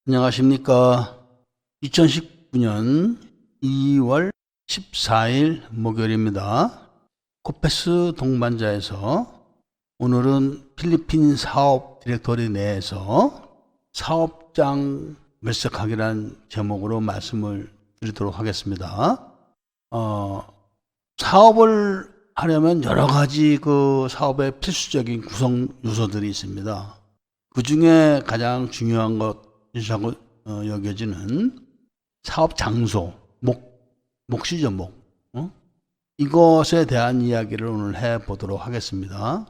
안녕하십니까. 2019년 2월 14일 목요일입니다. 코페스 동반자에서 오늘은 필리핀 사업 디렉토리 내에서 사업장 물색하기란 제목으로 말씀을 드리도록 하겠습니다. 사업을 하려면 여러 가지 그 사업의 필수적인 구성 요소들이 있습니다. 그 중에 가장 중요한 것이라고 여겨지는 사업 장소, 몫이죠, 몫. 이것에 대한 이야기를 오늘 해보도록 하겠습니다.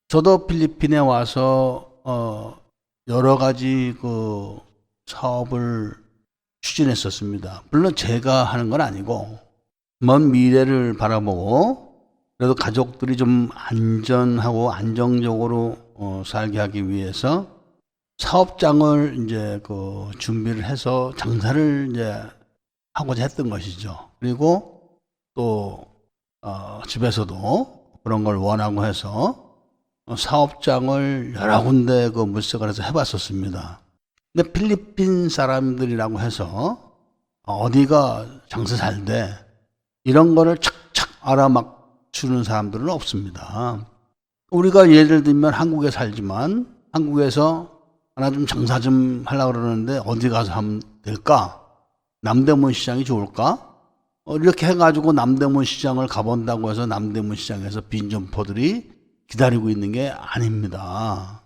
저도 필리핀에 와서 여러 가지 그 사업을 추진했었습니다. 물론 제가 하는 건 아니고 먼 미래를 바라보고 그래도 가족들이 좀 안전하고 안정적으로 살게 하기 위해서 사업장을 이제 그 준비를 해서 장사를 이제 하고자 했던 것이죠. 그리고 또 집에서도 그런 걸 원하고 해서 사업장을 여러 군데 그 물색을 해서 해봤었습니다. 근데 필리핀 사람들이라고 해서 어디가 장사 잘 돼 이런 거를 착착 알아맞추는 사람들은 없습니다. 우리가 예를 들면 한국에 살지만 한국에서 하나 좀 장사 좀 하려고 그러는데 어디 가서 하면 될까? 남대문 시장이 좋을까? 이렇게 해가지고 남대문 시장을 가본다고 해서 남대문 시장에서 빈점포들이 기다리고 있는 게 아닙니다.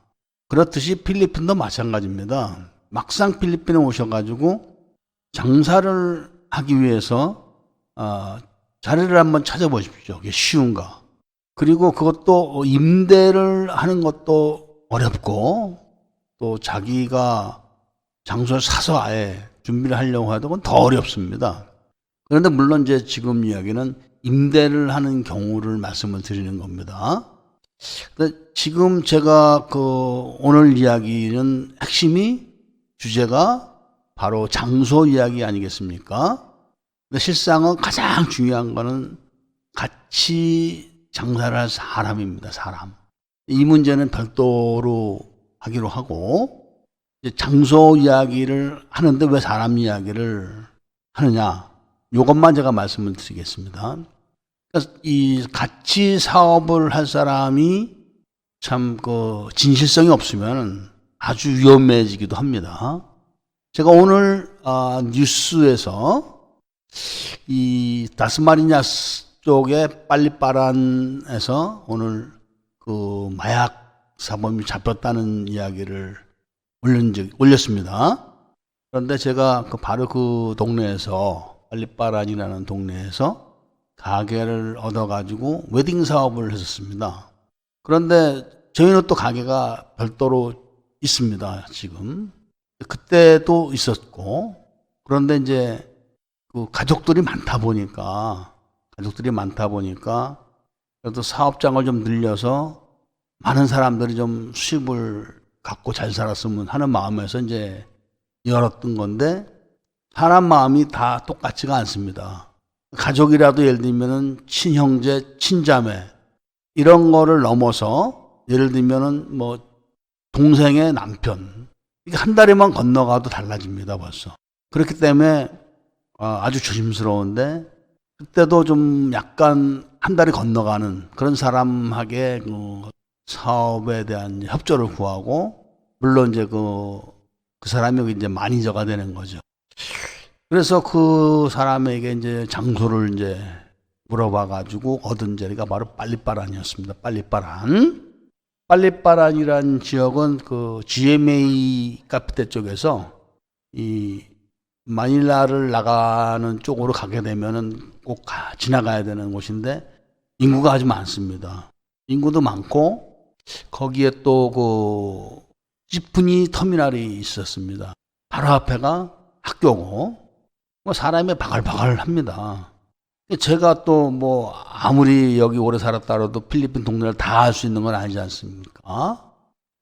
그렇듯이 필리핀도 마찬가지입니다. 막상 필리핀에 오셔가지고 장사를 하기 위해서 자리를 한번 찾아보십시오. 그게 쉬운가? 그리고 그것도 임대를 하는 것도 어렵고 또 자기가 장소를 사서 아예 준비를 하려고 하도 그건 더 어렵습니다. 그런데 물론 이제 지금 이야기는 임대를 하는 경우를 말씀을 드리는 겁니다. 근데 지금 제가 그 오늘 이야기는 핵심이 주제가 바로 장소 이야기 아니겠습니까? 근데 실상은 가장 중요한 거는 같이 장사를 할 사람입니다. 사람. 이 문제는 별도로 하기로 하고 장소 이야기를 하는데 왜 사람 이야기를 하느냐 이것만 제가 말씀을 드리겠습니다. 그래서 이 같이 사업을 할 사람이 참 그 진실성이 없으면 아주 위험해지기도 합니다. 제가 오늘 뉴스에서 이 다스마리냐스 쪽의 빨리빠란에서 오늘 그 마약 사범이 잡혔다는 이야기를 올렸습니다. 그런데 제가 바로 그 동네에서 빨리빠란이라는 동네에서 가게를 얻어가지고 웨딩 사업을 했었습니다. 그런데 저희는 또 가게가 별도로 있습니다. 지금 그때도 있었고 그런데 이제 그 가족들이 많다 보니까 그래도 사업장을 좀 늘려서 많은 사람들이 좀 수입을 갖고 잘 살았으면 하는 마음에서 이제 열었던 건데 사람 마음이 다 똑같지가 않습니다. 가족이라도 예를 들면은 친형제, 친자매 이런 거를 넘어서 예를 들면은 뭐 동생의 남편 이게 한 다리만 건너가도 달라집니다 벌써. 그렇기 때문에 아주 조심스러운데 그때도 좀 약간 한 다리 건너가는 그런 사람에게 그 사업에 대한 협조를 구하고 물론 이제 그 사람이 이제 매니저가 되는 거죠. 그래서 그 사람에게 이제 장소를 이제 물어봐 가지고 얻은 자리가 바로 빨리빠란이었습니다. 빨리빠란이란 지역은 그 GMA 카피테 쪽에서 이 마닐라를 나가는 쪽으로 가게 되면은 꼭 지나가야 되는 곳인데 인구가 아주 많습니다. 인구도 많고 거기에 또 그 지프니 터미널이 있었습니다. 바로 앞에가 학교고 사람이 바글바글합니다. 제가 또 뭐 아무리 여기 오래 살았다 해도 필리핀 동네를 다 알 수 있는 건 아니지 않습니까?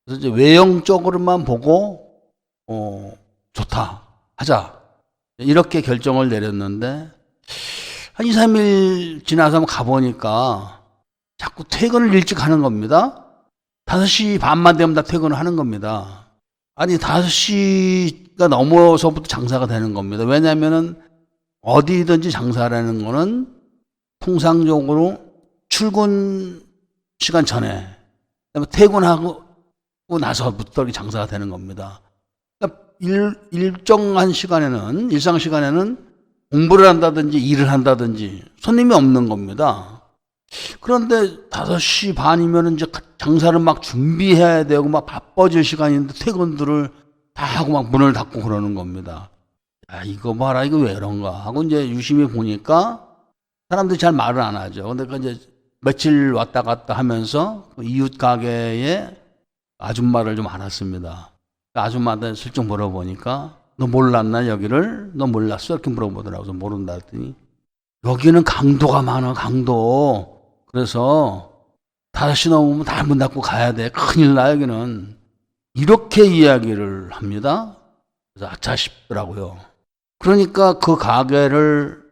그래서 이제 외형적으로만 보고 좋다 하자 이렇게 결정을 내렸는데 한 2, 3일 지나서 한번 가보니까 자꾸 퇴근을 일찍 하는 겁니다. 5시 반만 되면 다 퇴근을 하는 겁니다. 아니, 5시가 넘어서부터 장사가 되는 겁니다. 왜냐면은 어디든지 장사라는 거는 통상적으로 출근 시간 전에, 그다음에 퇴근하고 나서부터 이렇게 장사가 되는 겁니다. 그러니까 일정한 시간에는, 일상 시간에는 공부를 한다든지 일을 한다든지 손님이 없는 겁니다. 그런데 5시 반이면 이제 장사를 막 준비해야 되고 막 바빠질 시간인데 퇴근들을 다 하고 막 문을 닫고 그러는 겁니다. 야, 이거 봐라, 이거 왜 이런가 하고 이제 유심히 보니까 사람들이 잘 말을 안 하죠. 근데 그 이제 며칠 왔다 갔다 하면서 그 이웃 가게에 아줌마를 좀 알았습니다. 그 아줌마한테 슬쩍 물어보니까 너 몰랐나 여기를? 너 몰랐어? 이렇게 물어보더라고요. 그래서 모른다 했더니 여기는 강도가 많아, 강도. 그래서 5시 넘으면 다 문 닫고 가야 돼. 큰일 나 여기는. 이렇게 이야기를 합니다. 그래서 아차 싶더라고요. 그러니까 그 가게를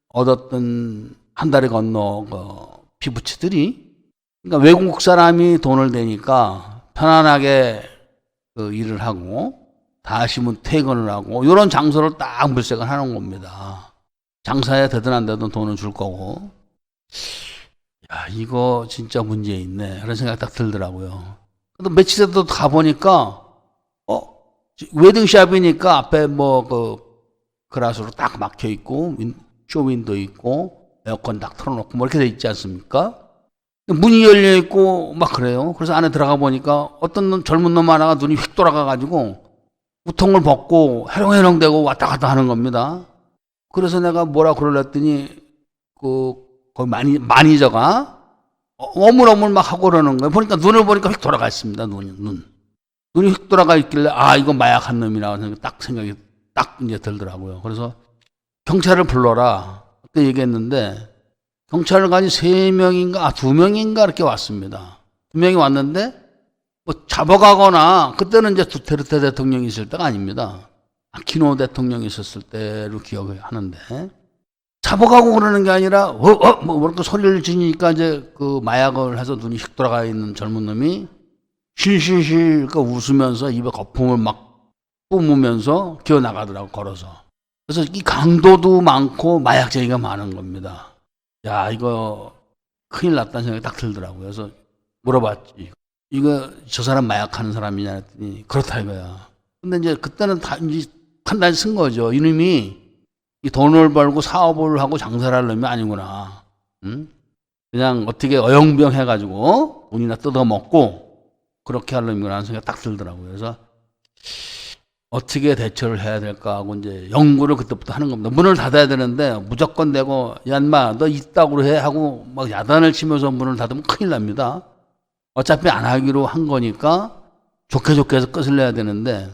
얻었던 한 달에 건너 그 피부치들이, 그러니까 외국 사람이 돈을 대니까 편안하게 그 일을 하고 다시 문 퇴근을 하고 이런 장소를 딱 물색을 하는 겁니다. 장사에 되든 안 되든 돈은 줄 거고. 야, 이거 진짜 문제 있네. 그런 생각이 딱 들더라고요. 근데 며칠 전에 가보니까, 웨딩샵이니까 앞에 뭐, 그라스로 딱 막혀 있고, 쇼윈도 있고, 에어컨 딱 틀어놓고, 뭐 이렇게 돼 있지 않습니까? 문이 열려 있고, 막 그래요. 그래서 안에 들어가 보니까 어떤 젊은 놈 하나가 눈이 휙 돌아가가지고, 우통을 벗고 해롱해롱대고 왔다 갔다 하는 겁니다. 그래서 내가 뭐라 그러랬더니, 거기 매니저가 어물어물 막 하고 그러는 거예요. 보니까 눈을 보니까 휙 돌아가 있습니다. 눈이 휙 돌아가 있길래 이거 마약한 놈이라고 딱 생각이 딱 이제 들더라고요. 그래서 경찰을 불러라 그렇게 얘기했는데 경찰관이 3명인가 2명인가 이렇게 왔습니다. 2명이 왔는데 뭐 잡아가거나, 그때는 이제 두테르테 대통령이 있을 때가 아닙니다. 아키노 대통령이 있었을 때로 기억을 하는데, 잡아가고 그러는 게 아니라, 뭐, 그렇게 소리를 지니까 이제 그 마약을 해서 눈이 휙 돌아가 있는 젊은 놈이 실실실 웃으면서 입에 거품을 막 뿜으면서 기어 나가더라고, 걸어서. 그래서 이 강도도 많고 마약쟁이가 많은 겁니다. 야, 이거 큰일 났다는 생각이 딱 들더라고요. 그래서 물어봤지. 이거 저 사람 마약하는 사람이냐 했더니 그렇다 이거야. 근데 이제 그때는 다 이제 판단이 쓴 거죠. 이놈이 이 돈을 벌고 사업을 하고 장사를 할 놈이 아니구나. 응? 그냥 어떻게 어영병 해가지고 돈이나 뜯어먹고 그렇게 할 놈이구나 하는 생각이 딱 들더라고요. 그래서 어떻게 대처를 해야 될까 하고 이제 연구를 그때부터 하는 겁니다. 문을 닫아야 되는데 무조건 대고 야 인마 너 이따구로 해 하고 막 야단을 치면서 문을 닫으면 큰일 납니다. 어차피 안 하기로 한 거니까 좋게 해서 끝을 내야 되는데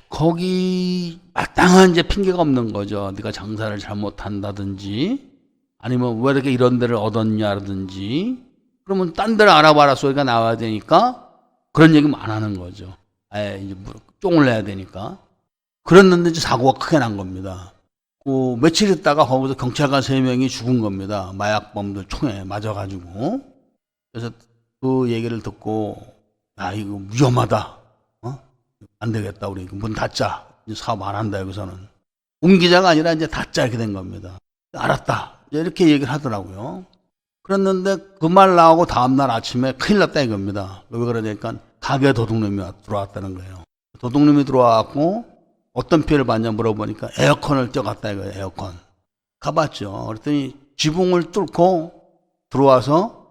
거기 마땅한 이제 핑계가 없는 거죠. 네가 장사를 잘못한다든지 아니면 왜 이렇게 이런 데를 얻었냐라든지 그러면 딴 데를 알아봐라 소리가 나와야 되니까 그런 얘기는 안 하는 거죠. 아예 이제 쫑을 내야 되니까. 그랬는데 이제 사고가 크게 난 겁니다. 그 며칠 있다가 거기서 경찰관 3명이 죽은 겁니다. 마약범들 총에 맞아가지고. 그래서 그 얘기를 듣고 야 이거 위험하다. 안 되겠다. 우리 문 닫자. 이제 사업 안 한다 여기서는. 옮기자가 아니라 이제 닫자 이렇게 된 겁니다. 알았다. 이렇게 얘기를 하더라고요. 그랬는데 그 말 나오고 다음날 아침에 큰일 났다 이겁니다. 왜 그러니까 가게 도둑놈이 들어왔다는 거예요. 도둑놈이 들어와갖고 어떤 피해를 받냐 물어보니까 에어컨을 떼어갔다 이거예요. 에어컨. 가봤죠. 그랬더니 지붕을 뚫고 들어와서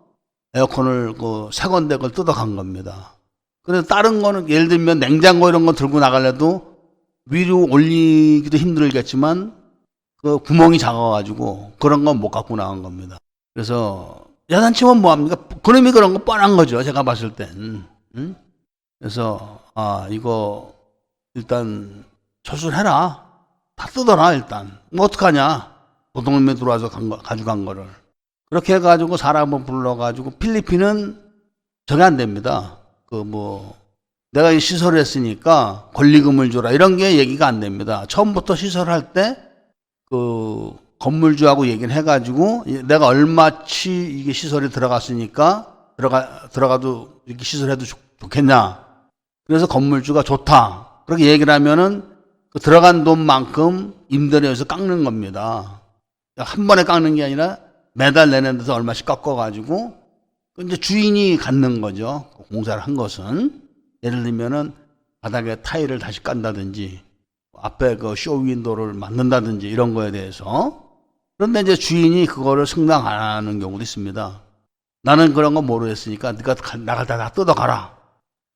에어컨을 새 건데 그걸 뜯어간 겁니다. 그래서 다른 거는 예를 들면 냉장고 이런 거 들고 나가려도 위로 올리기도 힘들겠지만 그 구멍이 작아가지고 그런 건 못 갖고 나간 겁니다. 그래서 야단치면 뭐합니까? 그놈이 그런 거 뻔한 거죠. 제가 봤을 땐. 응? 그래서 이거 일단 철수해라. 다 뜯어라 일단. 뭐 어떡하냐. 도둑놈이 들어와서 가져간 거를. 그렇게 해가지고 사람을 불러가지고 필리핀은 저게 안 됩니다. 내가 이 시설을 했으니까 권리금을 줘라. 이런 게 얘기가 안 됩니다. 처음부터 시설할 때 건물주하고 얘기를 해가지고 내가 얼마치 이게 시설이 들어갔으니까 들어가도 이렇게 시설해도 좋겠냐. 그래서 건물주가 좋다. 그렇게 얘기를 하면은 그 들어간 돈만큼 임대료에서 깎는 겁니다. 한 번에 깎는 게 아니라 매달 내는 데서 얼마씩 깎아가지고 이제 주인이 갖는 거죠. 공사를 한 것은. 예를 들면은 바닥에 타일을 다시 깐다든지 앞에 그 쇼윈도를 만든다든지 이런 거에 대해서. 그런데 이제 주인이 그거를 승낙 안 하는 경우도 있습니다. 나는 그런 거 모르겠으니까 네가 나갈 때 다 뜯어가라.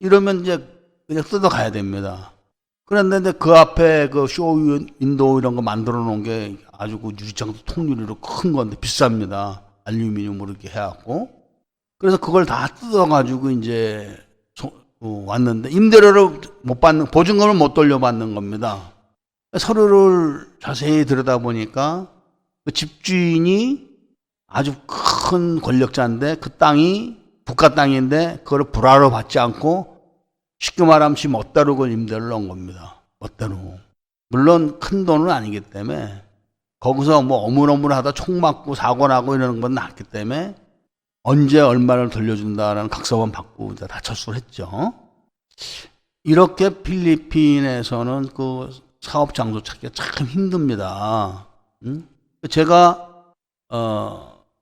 이러면 이제 그냥 뜯어가야 됩니다. 그런데 그 앞에 그 쇼윈도 이런 거 만들어 놓은 게 아주 그 유리창도 통유리로 큰 건데 비쌉니다. 알루미늄으로 이렇게 해갖고. 그래서 그걸 다 뜯어가지고 이제 왔는데 임대료를 못 받는, 보증금을 못 돌려받는 겁니다. 서류를 자세히 들여다보니까 그 집주인이 아주 큰 권력자인데 그 땅이 국가 땅인데 그걸 불화로 받지 않고 쉽게 말하면 지 멋대로 그 임대를 넣은 겁니다. 멋대로. 물론 큰 돈은 아니기 때문에 거기서 뭐 어물어물하다 총 맞고 사고 나고 이러는 건 낫기 때문에 언제 얼마를 돌려준다라는 각서만 받고 이제 다 철수를 했죠. 이렇게 필리핀에서는 그 사업 장소 찾기가 참 힘듭니다. 제가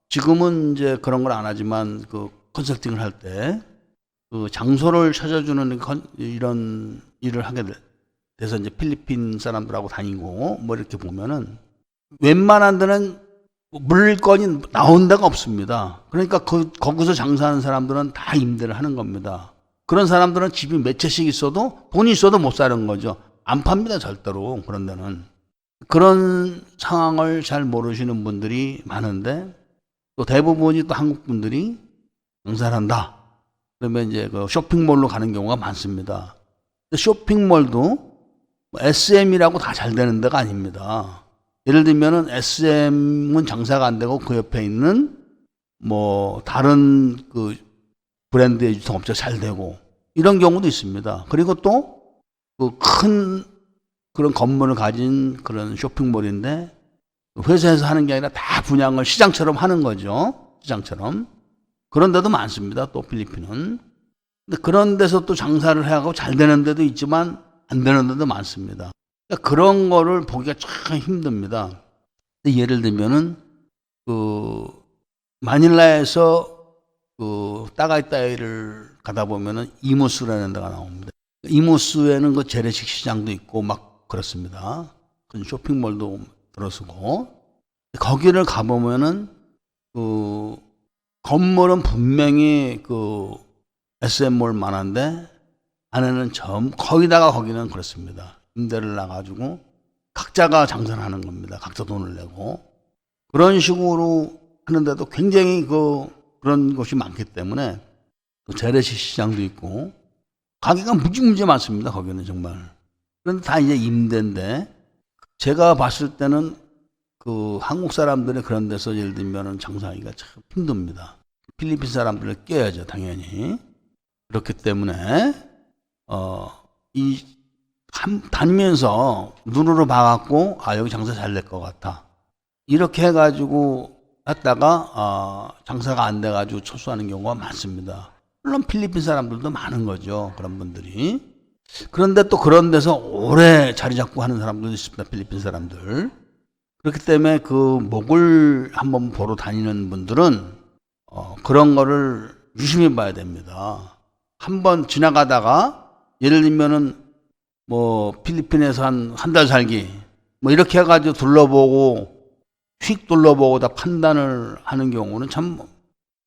지금은 이제 그런 걸 안 하지만 그 컨설팅을 할 때 그 장소를 찾아주는 이런 일을 하게 돼서 이제 필리핀 사람들하고 다니고 뭐 이렇게 보면은 웬만한 데는 물건이 나온 데가 없습니다. 그러니까 거기서 장사하는 사람들은 다 임대를 하는 겁니다. 그런 사람들은 집이 몇 채씩 있어도 돈이 있어도 못 사는 거죠. 안 팝니다, 절대로. 그런 데는. 그런 상황을 잘 모르시는 분들이 많은데 또 대부분이 또 한국 분들이 장사를 한다. 그러면 이제 그 쇼핑몰로 가는 경우가 많습니다. 쇼핑몰도 SM이라고 다 잘 되는 데가 아닙니다. 예를 들면은 SM은 장사가 안 되고 그 옆에 있는 뭐 다른 그 브랜드의 유통업체가 잘 되고 이런 경우도 있습니다. 그리고 또 그 큰 그런 건물을 가진 그런 쇼핑몰인데 회사에서 하는 게 아니라 다 분양을 시장처럼 하는 거죠. 시장처럼. 그런 데도 많습니다. 또 필리핀은. 근데 그런 데서 또 장사를 해가고 잘 되는 데도 있지만 안 되는 데도 많습니다. 그러니까 그런 거를 보기가 참 힘듭니다. 예를 들면은 그 마닐라에서 그 따가이따이를 가다 보면은 이무스라는 데가 나옵니다. 이무스에는 그 재래식 시장도 있고 막 그렇습니다. 그 쇼핑몰도 들어서고 거기를 가보면은 그 건물은 분명히 그 SM몰 만한데 안에는 거기다가 거기는 그렇습니다. 임대를 나가지고 각자가 장사를 하는 겁니다. 각자 돈을 내고 그런 식으로 하는데도 굉장히 그런 것이 많기 때문에 또 재래식 시장도 있고 가게가 무지무지 많습니다. 거기는 정말. 그런데 다 이제 임대인데 제가 봤을 때는 그 한국 사람들이 그런 데서 예를 들면 장사하기가 참 힘듭니다. 필리핀 사람들을 껴야죠, 당연히. 그렇기 때문에 다니면서 눈으로 봐갖고 여기 장사 잘 될 것 같아. 이렇게 해가지고 했다가 장사가 안 돼가지고 철수하는 경우가 많습니다. 물론 필리핀 사람들도 많은 거죠, 그런 분들이. 그런데 또 그런 데서 오래 자리 잡고 하는 사람들도 있습니다, 필리핀 사람들. 그렇기 때문에 그 목을 한번 보러 다니는 분들은 그런 거를 유심히 봐야 됩니다. 한번 지나가다가 예를 들면은 뭐 필리핀에서 한 달 살기 뭐 이렇게 해가지고 둘러보고 휙 둘러보고 다 판단을 하는 경우는 참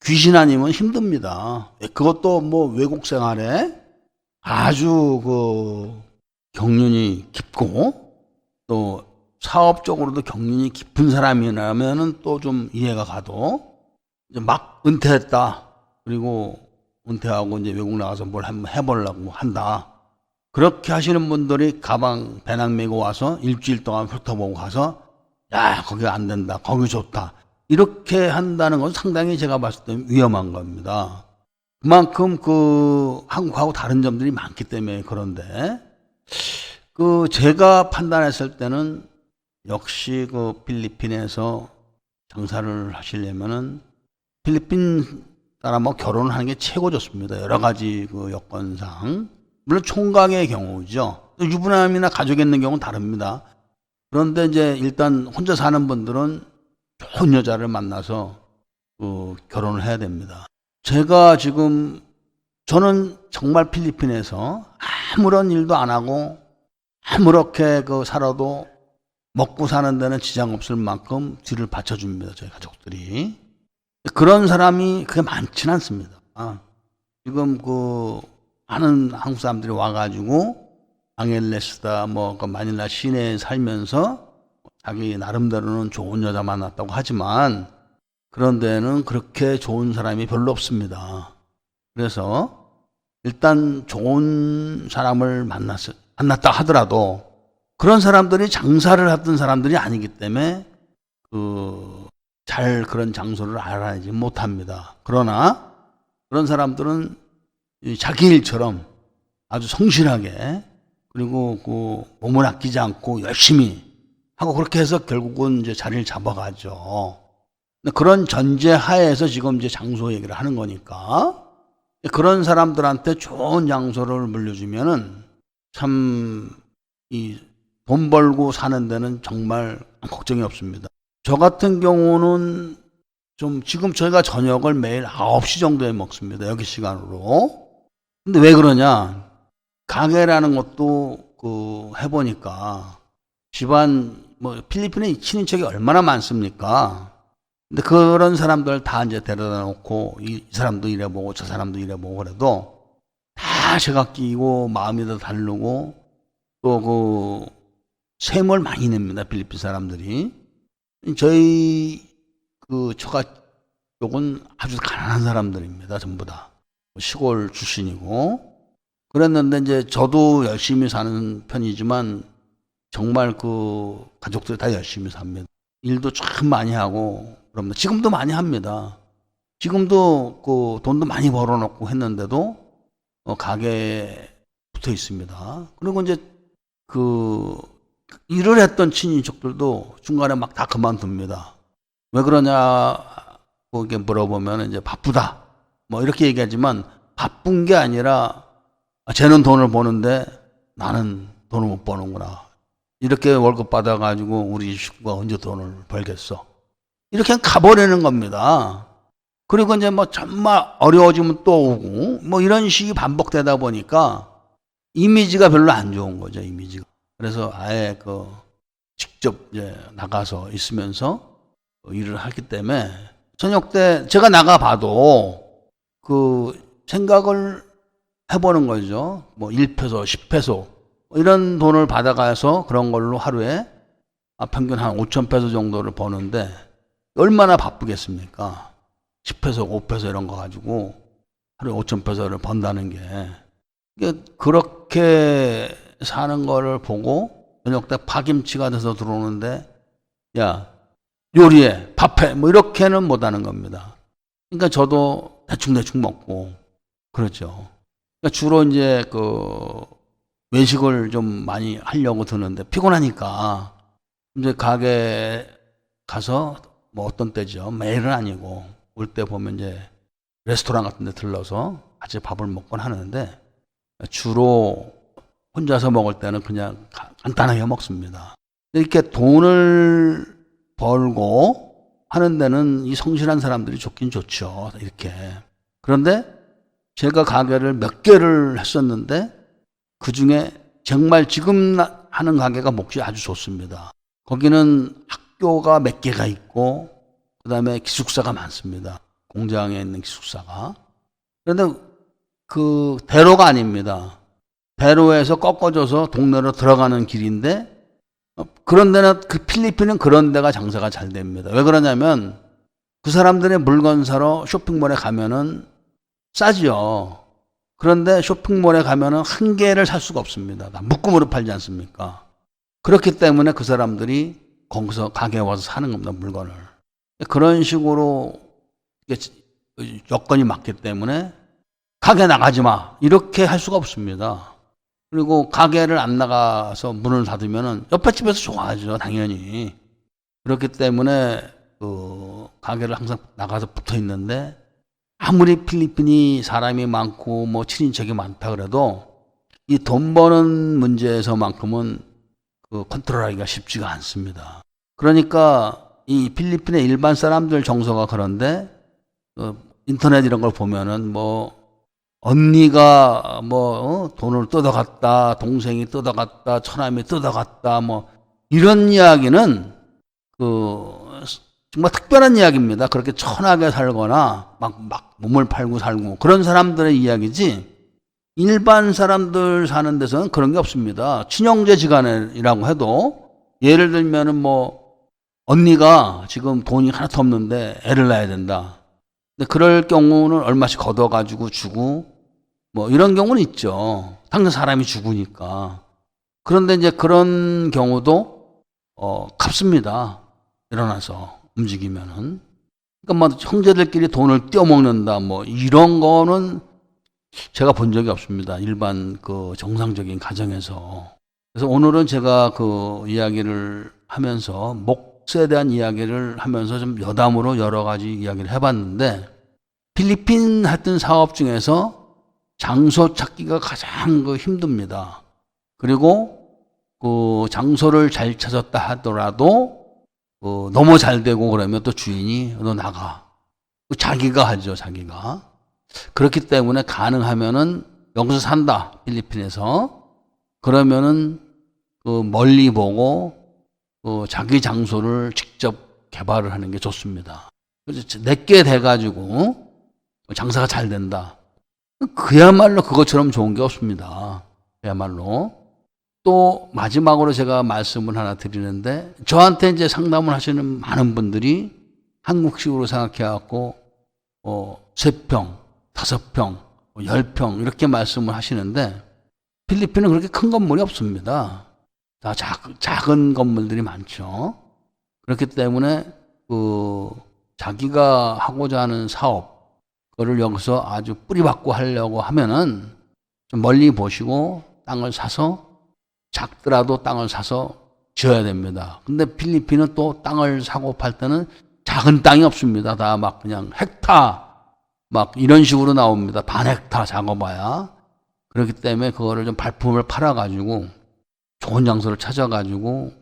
귀신 아니면 힘듭니다. 그것도 뭐 외국 생활에 아주 그 경륜이 깊고 또 사업적으로도 경륜이 깊은 사람이라면은 또 좀 이해가 가도 이제 막 은퇴했다. 그리고 은퇴하고 이제 외국 나가서 뭘 한번 해보려고 한다. 그렇게 하시는 분들이 가방 배낭 메고 와서 일주일 동안 훑어보고 가서 야, 거기 안 된다. 거기 좋다. 이렇게 한다는 건 상당히 제가 봤을 때 위험한 겁니다. 그만큼 그 한국하고 다른 점들이 많기 때문에 그런데 그 제가 판단했을 때는 역시 그 필리핀에서 장사를 하시려면은 필리핀 사람하고 결혼을 하는 게 최고 좋습니다. 여러 가지 그 여건상. 물론 총각의 경우죠. 유부남이나 가족이 있는 경우는 다릅니다. 그런데 이제 일단 혼자 사는 분들은 좋은 여자를 만나서 결혼을 해야 됩니다. 제가 지금 저는 정말 필리핀에서 아무런 일도 안 하고 아무렇게 살아도 먹고 사는 데는 지장 없을 만큼 뒤를 받쳐줍니다. 저희 가족들이. 그런 사람이 그게 많지는 않습니다. 지금 많은 한국 사람들이 와가지고 앙헬레스다 마닐라 시내에 살면서 자기 나름대로는 좋은 여자 만났다고 하지만 그런 데는 그렇게 좋은 사람이 별로 없습니다. 그래서 일단 좋은 사람을 만났다 하더라도 그런 사람들이 장사를 하던 사람들이 아니기 때문에 잘 그런 장소를 알아내지 못합니다. 그러나 그런 사람들은 자기 일처럼 아주 성실하게 그리고 몸을 아끼지 않고 열심히 하고 그렇게 해서 결국은 이제 자리를 잡아가죠. 그런 전제 하에서 지금 이제 장소 얘기를 하는 거니까 그런 사람들한테 좋은 장소를 물려주면은 참 돈 벌고 사는 데는 정말 걱정이 없습니다. 저 같은 경우는 지금 저희가 저녁을 매일 9시 정도에 먹습니다. 여기 시간으로. 근데 왜 그러냐? 가게라는 것도 해보니까 집안 필리핀에 친인척이 얼마나 많습니까? 근데 그런 사람들 다 이제 데려다 놓고 이 사람도 이래보고 저 사람도 이래보고 그래도 다 제가 끼고 마음이 더 다르고 또 세물 많이 냅니다. 필리핀 사람들이. 저희 처가 쪽은 아주 가난한 사람들입니다. 전부 다 시골 출신이고 그랬는데 이제 저도 열심히 사는 편이지만 정말 가족들이 다 열심히 삽니다. 일도 참 많이 하고 그럽니다. 지금도 많이 합니다. 지금도 돈도 많이 벌어놓고 했는데도 가게에 붙어 있습니다. 그리고 이제 일을 했던 친인척들도 중간에 막 다 그만둡니다. 왜 그러냐 이렇게 물어보면 이제 바쁘다 이렇게 얘기하지만 바쁜 게 아니라 쟤는 돈을 버는데 나는 돈을 못 버는구나. 이렇게 월급 받아가지고 우리 식구가 언제 돈을 벌겠어. 이렇게 가버리는 겁니다. 그리고 이제 정말 어려워지면 또 오고 이런 식이 반복되다 보니까 이미지가 별로 안 좋은 거죠. 이미지가. 그래서 아예 직접 이제 나가서 있으면서 일을 하기 때문에 저녁 때 제가 나가봐도 생각을 해보는 거죠. 1페소, 10페소 이런 돈을 받아가서 그런 걸로 하루에 평균 한 5,000페소 정도를 버는데 얼마나 바쁘겠습니까? 10페소, 5페소 이런 거 가지고 하루에 5,000페소를 번다는 게 그렇게 사는 거를 보고 저녁 때 파김치가 돼서 들어오는데 야 요리해 밥해 이렇게는 못하는 겁니다. 그러니까 저도 대충 먹고 그렇죠. 그러니까 주로 이제 외식을 좀 많이 하려고 드는데 피곤하니까 이제 가게 가서 어떤 때죠. 매일은 아니고 올 때 보면 이제 레스토랑 같은 데 들러서 같이 밥을 먹곤 하는데 주로 혼자서 먹을 때는 그냥 간단하게 먹습니다. 이렇게 돈을 벌고 하는 데는 이 성실한 사람들이 좋긴 좋죠. 이렇게. 그런데 제가 가게를 몇 개를 했었는데 그 중에 정말 지금 하는 가게가 몫이 아주 좋습니다. 거기는 학교가 몇 개가 있고 그 다음에 기숙사가 많습니다. 공장에 있는 기숙사가. 그런데 대로가 아닙니다. 대로에서 꺾어져서 동네로 들어가는 길인데 그런 데는 필리핀은 그런 데가 장사가 잘 됩니다. 왜 그러냐면 그 사람들의 물건 사러 쇼핑몰에 가면은 싸지요. 그런데 쇼핑몰에 가면은 한 개를 살 수가 없습니다. 다 묶음으로 팔지 않습니까? 그렇기 때문에 그 사람들이 거기서 가게에 와서 사는 겁니다. 물건을. 그런 식으로 여건이 맞기 때문에 가게 나가지 마 이렇게 할 수가 없습니다. 그리고 가게를 안 나가서 문을 닫으면은 옆에 집에서 좋아하죠. 당연히. 그렇기 때문에 가게를 항상 나가서 붙어 있는데 아무리 필리핀이 사람이 많고 친인척이 많다 그래도 이 돈 버는 문제에서만큼은 그 컨트롤하기가 쉽지가 않습니다. 그러니까 이 필리핀의 일반 사람들 정서가 그런데 인터넷 이런 걸 보면은 뭐 언니가 뭐 돈을 뜯어갔다, 동생이 뜯어갔다, 처남이 뜯어갔다, 뭐 이런 이야기는 정말 특별한 이야기입니다. 그렇게 천하게 살거나 막 몸을 팔고 살고 그런 사람들의 이야기지 일반 사람들 사는 데서는 그런 게 없습니다. 친형제지간이라고 해도 예를 들면은 뭐 언니가 지금 돈이 하나도 없는데 애를 낳아야 된다. 근데 그럴 경우는 얼마씩 걷어가지고 주고 뭐 이런 경우는 있죠. 당장 사람이 죽으니까. 그런데 이제 그런 경우도 갚습니다. 일어나서 움직이면은. 그러니까 뭐 형제들끼리 돈을 떼어먹는다 뭐 이런 거는 제가 본 적이 없습니다. 일반 그 정상적인 가정에서. 그래서 오늘은 제가 그 이야기를 하면서 몫에 대한 이야기를 하면서 좀 여담으로 여러 가지 이야기를 해봤는데 필리핀 하여튼 사업 중에서 장소 찾기가 가장 힘듭니다. 그리고 그 장소를 잘 찾았다 하더라도 너무 잘 되고 그러면 또 주인이 너 나가. 자기가 하죠, 자기가. 그렇기 때문에 가능하면은 여기서 산다, 필리핀에서. 그러면은 멀리 보고 자기 장소를 직접 개발을 하는 게 좋습니다. 내게 돼가지고 장사가 잘 된다. 그야말로 그것처럼 좋은 게 없습니다. 그야말로. 또 마지막으로 제가 말씀을 하나 드리는데 저한테 이제 상담을 하시는 많은 분들이 한국식으로 생각해갖고 3평, 5평, 10평 이렇게 말씀을 하시는데 필리핀은 그렇게 큰 건물이 없습니다. 다 작은 건물들이 많죠. 그렇기 때문에 자기가 하고자 하는 사업 그거를 여기서 아주 뿌리박고 하려고 하면은 좀 멀리 보시고 땅을 사서 작더라도 땅을 사서 지어야 됩니다. 근데 필리핀은 또 땅을 사고 팔 때는 작은 땅이 없습니다. 다 막 그냥 헥타 막 이런 식으로 나옵니다. 반 헥타 작아봐야. 그렇기 때문에 그거를 좀 발품을 팔아가지고 좋은 장소를 찾아가지고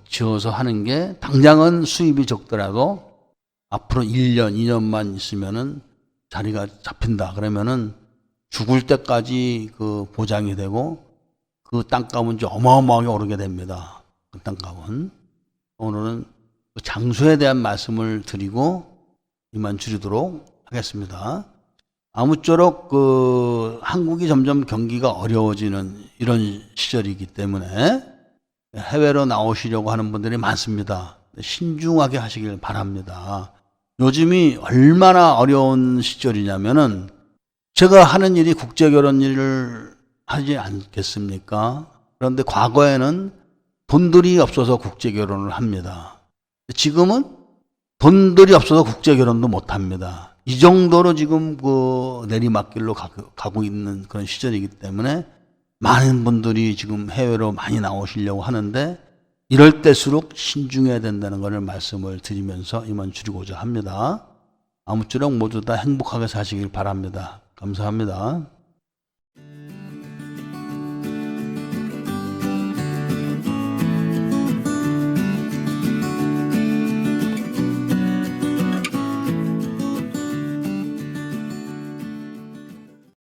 지어서 하는 게 당장은 수입이 적더라도 앞으로 1년, 2년만 있으면은 자리가 잡힌다. 그러면은 죽을 때까지 보장이 되고 그 땅값은 이제 어마어마하게 오르게 됩니다. 그 땅값은. 오늘은 장소에 대한 말씀을 드리고 이만 줄이도록 하겠습니다. 아무쪼록 한국이 점점 경기가 어려워지는 이런 시절이기 때문에 해외로 나오시려고 하는 분들이 많습니다. 신중하게 하시길 바랍니다. 요즘이 얼마나 어려운 시절이냐면은 제가 하는 일이 국제결혼 일을 하지 않겠습니까? 그런데 과거에는 돈들이 없어서 국제결혼을 합니다. 지금은 돈들이 없어서 국제결혼도 못합니다. 이 정도로 지금 내리막길로 가고 있는 그런 시절이기 때문에 많은 분들이 지금 해외로 많이 나오시려고 하는데 이럴 때일수록 신중해야 된다는 것을 말씀을 드리면서 이만 줄이고자 합니다. 아무쪼록 모두 다 행복하게 사시길 바랍니다. 감사합니다.